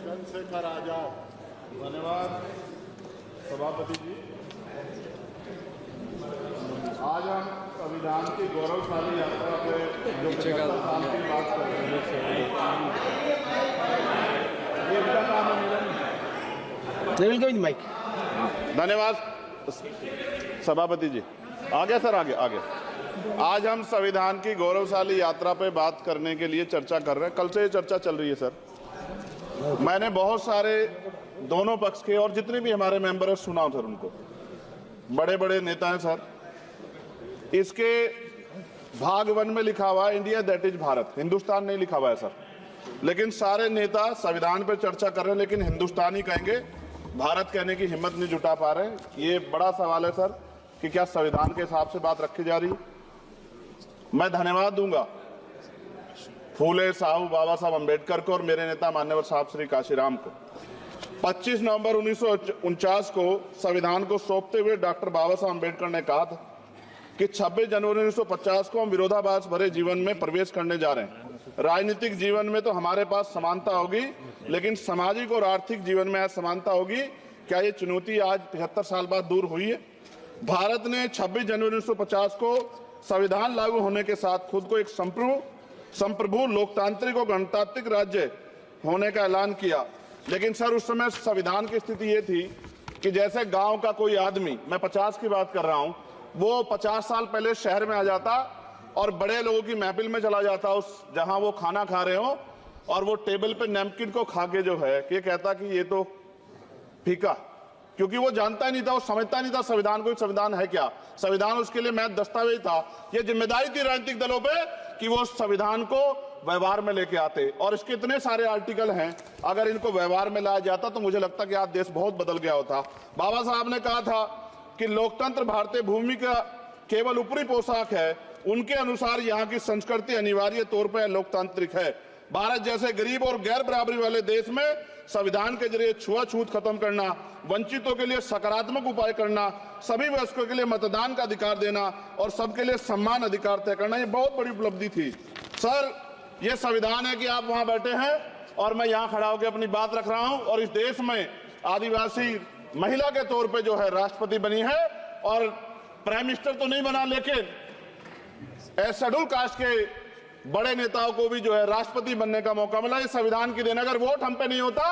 चंद्रशेखर आजाद। धन्यवाद सभापति जी। आज हम संविधान की गौरवशाली यात्रा पे जो 75 साल की बात कर रहे हैं, ये इनका काम है। धन्यवाद सभापति जी। आगे सर, आगे आगे। आज हम संविधान की गौरवशाली यात्रा पे बात करने के लिए चर्चा कर रहे हैं। कल से ये चर्चा चल रही है सर। मैंने बहुत सारे दोनों पक्ष के और जितने भी हमारे मेंबर हैं सुना सर, उनको बड़े बड़े नेता हैं सर। इसके भाग 1 में लिखा हुआ है India that is Bharat, Hindustan नहीं लिखा हुआ है सर। लेकिन सारे नेता संविधान पर चर्चा कर रहे हैं, लेकिन हिंदुस्तान ही कहेंगे, भारत कहने की हिम्मत नहीं जुटा पा रहे हैं। ये बड़ा सवाल है सर कि क्या संविधान के हिसाब से बात रखी जा रही है। मैं धन्यवाद दूंगा फूले साहब बाबा साहब अम्बेडकर को और मेरे नेता मान्यवर साहब श्री काशीराम को। 25 नवंबर 1949 को संविधान को सौंपते हुए डॉक्टर बाबा साहब अम्बेडकर ने कहा था कि 26 जनवरी 1950 को हम विरोधाभास भरे जीवन में प्रवेश करने जा रहे हैं। राजनीतिक जीवन में तो हमारे पास समानता होगी, लेकिन सामाजिक और आर्थिक जीवन में असमानता होगी। क्या ये चुनौती आज 75 साल बाद दूर हुई है? भारत ने 26 जनवरी 1950 को संविधान लागू होने के साथ खुद को एक संप्रभु लोकतांत्रिक और गणतांत्रिक राज्य होने का ऐलान किया। लेकिन सर उस समय संविधान की स्थिति ये थी कि जैसे गांव का कोई आदमी, मैं 50 की बात कर रहा हूं, वो 50 साल पहले शहर में आ जाता और बड़े लोगों की महफिल में चला जाता, उस जहां वो खाना खा रहे हो, और वो टेबल पे नैपकिन को खा के जो है कि कहता कि ये तो फीका, क्योंकि वो जानता ही नहीं था, वो समझता नहीं था संविधान को, संविधान है क्या। संविधान उसके लिए महज दस्तावेज था। ये जिम्मेदारी थी राजनीतिक दलों पे कि वो संविधान को व्यवहार में लेके आते। और इसके इतने सारे आर्टिकल हैं, अगर इनको व्यवहार में लाया जाता तो मुझे लगता कि आज देश बहुत बदल गया होता। बाबा साहब ने कहा था कि लोकतंत्र भारतीय भूमि का केवल ऊपरी पोशाक है, उनके अनुसार यहाँ की संस्कृति अनिवार्य तौर पर लोकतांत्रिक है। भारत जैसे गरीब और गैर बराबरी वाले देश में संविधान के जरिए छुआछूत खत्म करना, वंचितों के लिए सकारात्मक उपाय करना, सभी वयस्कों के लिए मतदान का अधिकार देना और सबके लिए सम्मान अधिकार तय करना, ये बहुत बड़ी उपलब्धि थी सर। ये संविधान है कि आप वहां बैठे हैं और मैं यहाँ खड़ा होकर अपनी बात रख रहा हूं, और इस देश में आदिवासी महिला के तौर पे जो है राष्ट्रपति बनी है, और प्राइम मिनिस्टर तो नहीं बना, लेकिन शेड्यूल कास्ट के बड़े नेताओं को भी जो है राष्ट्रपति बनने का मौका मिला। इस संविधान की देन, अगर वोट हम पे नहीं होता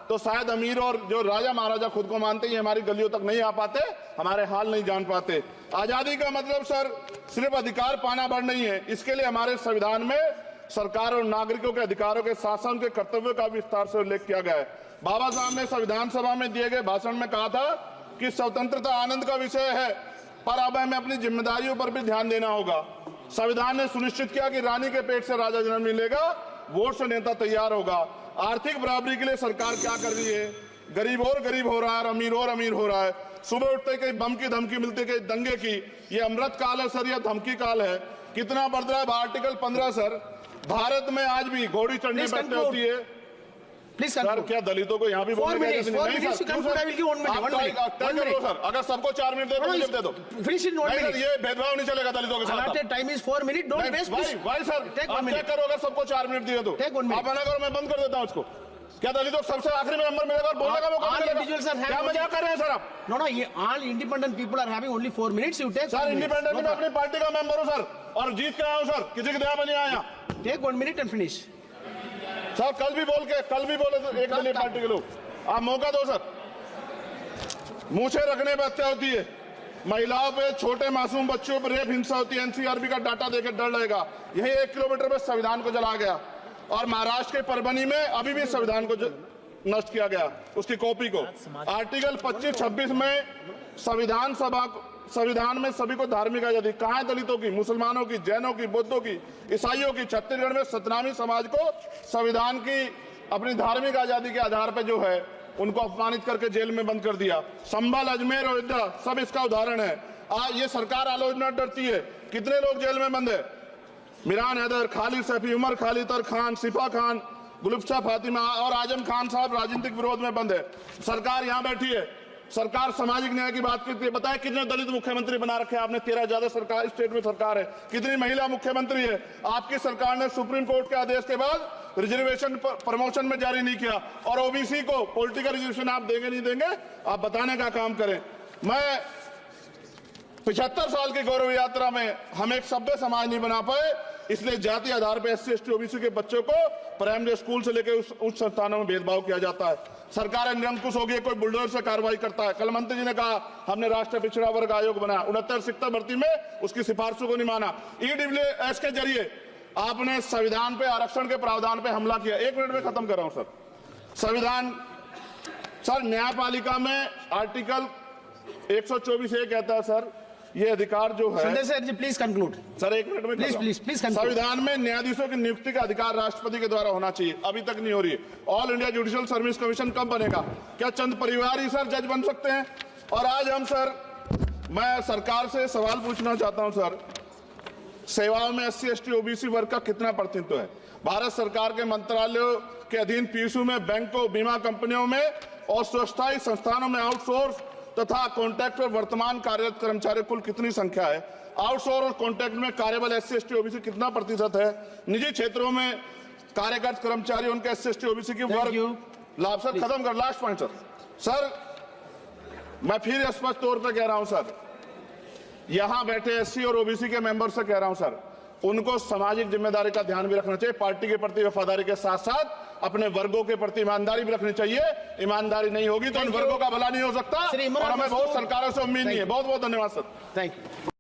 तो शायद अमीर और जो राजा महाराजा खुद को मानते हैं हमारी गलियों तक नहीं आ पाते, हमारे हाल नहीं जान पाते। आजादी का मतलब सर सिर्फ अधिकार पाना भर नहीं है, इसके लिए हमारे संविधान में सरकार और नागरिकों के अधिकारों के शासन के कर्तव्यों का विस्तार से उल्लेख किया गया है। बाबा साहब ने संविधान सभा में दिए गए भाषण में कहा था कि स्वतंत्रता आनंद का विषय है, पर अब हमें अपनी जिम्मेदारियों पर भी ध्यान देना होगा। संविधान ने सुनिश्चित किया कि रानी के पेट से राजा जन्म नहीं लेगा, वोट से नेता तैयार होगा। आर्थिक बराबरी के लिए सरकार क्या कर रही है? गरीब और गरीब हो रहा है और अमीर हो रहा है। सुबह उठते कहीं बम की धमकी मिलती, कहीं दंगे की। ये अमृत काल है सर, यह धमकी काल है। कितना बढ़ रहा है आर्टिकल 15 सर। भारत में आज भी घोड़ी चढ़नी बैठने होती है सर। क्या दलितों को यहाँ भी बोलने का नहीं सर? अगर सबको 4 मिनट दे दो, ये भेदभाव नहीं चलेगा दलितों के साथ। Time is 4 minute, don't waste भाई सर, आप चेक करो, अगर सबको 4 मिनट दिए तो आप मना करो, मैं बंद कर देता हूँ इसको। क्या दलितों को सबसे आखिरी में नंबर मिलेगा और बोलने का मौका मिलेगा? क्या मजाक कर रहे हैं सर आप? नो, ये all independent people are having only 4 minutes. You take sir, independent में अपनी पार्टी का मेंबर हूँ सर, और जीत के आया हूँ सर, किसी की दया में नहीं आया। Take 1 minute and finish sir. कल भी बोले सर, एक दलीय पार्टी के लोग, आप मौका दो सर। मूछे रखने पर हत्या होती है, महिलाओं पे, छोटे मासूम बच्चों पर रेप हिंसा होती है। एनसीआरबी का डाटा देकर डर लगेगा। यही 1 किलोमीटर पे संविधान को जला गया, और महाराष्ट्र के परभनी में अभी भी संविधान को नष्ट किया गया, उसकी कॉपी को। आर्टिकल 25-26 में संविधान में सभी को धार्मिक आजादी। कहाँ है दलितों की, मुसलमानों की, जैनों की, बौद्धों की, ईसाइयों की? छत्तीसगढ़ में सतनामी समाज को संविधान की अपनी धार्मिक आजादी के आधार पर जो है उनको अपमानित करके जेल में बंद कर दिया। संभल, अजमेर, अयोध्या सब इसका उदाहरण है। ये सरकार आलोचना डरती है। कितने लोग जेल में बंद है? मिरान हैदर, खालिद सैफी, उमर खालिद खान, सिफा खान, गुलफ्शा फातिमा और आजम खान साहब राजनीतिक विरोध में बंद है। सरकार यहाँ बैठी है, सरकार सामाजिक न्याय की बात करती है। बताए कितने दलित मुख्यमंत्री बना रखे हैं आपने? 13 ज्यादा सरकार स्टेट में सरकार है। कितनी महिला मुख्यमंत्री है? आपकी सरकार ने सुप्रीम कोर्ट के आदेश के बाद रिजर्वेशन प्रमोशन में जारी नहीं किया, और ओबीसी को पॉलिटिकल रिजर्वेशन आप देंगे नहीं देंगे, आप बताने का काम करें। मैं 75 साल की गौरव यात्रा में हम एक सभ्य समाज नहीं बना पाए, इसलिए जाति आधार पर SC ST OBC के बच्चों को प्राइमरी स्कूल से लेकर उच्च संस्थानों में भेदभाव किया जाता है। सरकार निरंकुश हो गई, कोई बुलडोजर से कार्रवाई करता है। कल मंत्री जी ने कहा हमने राष्ट्रीय पिछड़ा वर्ग आयोग बनाया, 69 शिक्षक भर्ती में उसकी सिफारिशों को नहीं माना। EWS के जरिए आपने संविधान पे आरक्षण के प्रावधान पे हमला किया। 1 मिनट में खत्म कर रहा हूं सर। संविधान सर न्यायपालिका में आर्टिकल 124A कहता है सर, ये अधिकार जो है। Sunday sir, please conclude. Sir 1 minute में Please conclude. संविधान में न्यायाधीशों की नियुक्ति का अधिकार राष्ट्रपति के द्वारा होना चाहिए, अभी तक नहीं हो रही है। All India judicial service commission कब बनेगा? क्या चंद परिवार ही सर जज बन सकते हैं? और आज हम सर, मैं सरकार से सवाल पूछना चाहता हूं सर, सेवाओं में SC ST OBC वर्ग का कितना प्रतिनिधित्व है? भारत सरकार के मंत्रालयों के अधीन PSU में, बैंकों, बीमा कंपनियों में और स्वस्थायी संस्थानों में आउटसोर्स तथा कॉन्ट्रैक्ट पर वर्तमान कार्यरत कर्मचारी कुल कितनी संख्या है? आउटसोर्स और कॉन्ट्रैक्ट में कार्यबल SC ST OBC कितना प्रतिशत है? निजी क्षेत्रों में कार्यरत कर्मचारी उनके SC ST OBC की वर्ग लाभ। सर खत्म कर, लास्ट पॉइंट सर मैं फिर स्पष्ट तौर पर कह रहा हूं सर, यहां बैठे SC और OBC के मेंबर से कह रहा हूं सर, उनको सामाजिक जिम्मेदारी का ध्यान भी रखना चाहिए। पार्टी के प्रति वफादारी के साथ साथ अपने वर्गों के प्रति ईमानदारी भी रखनी चाहिए। ईमानदारी नहीं होगी तो इन वर्गों का भला नहीं हो सकता, और हमें बहुत सरकारों से उम्मीद नहीं है। बहुत बहुत धन्यवाद सर। Thank you.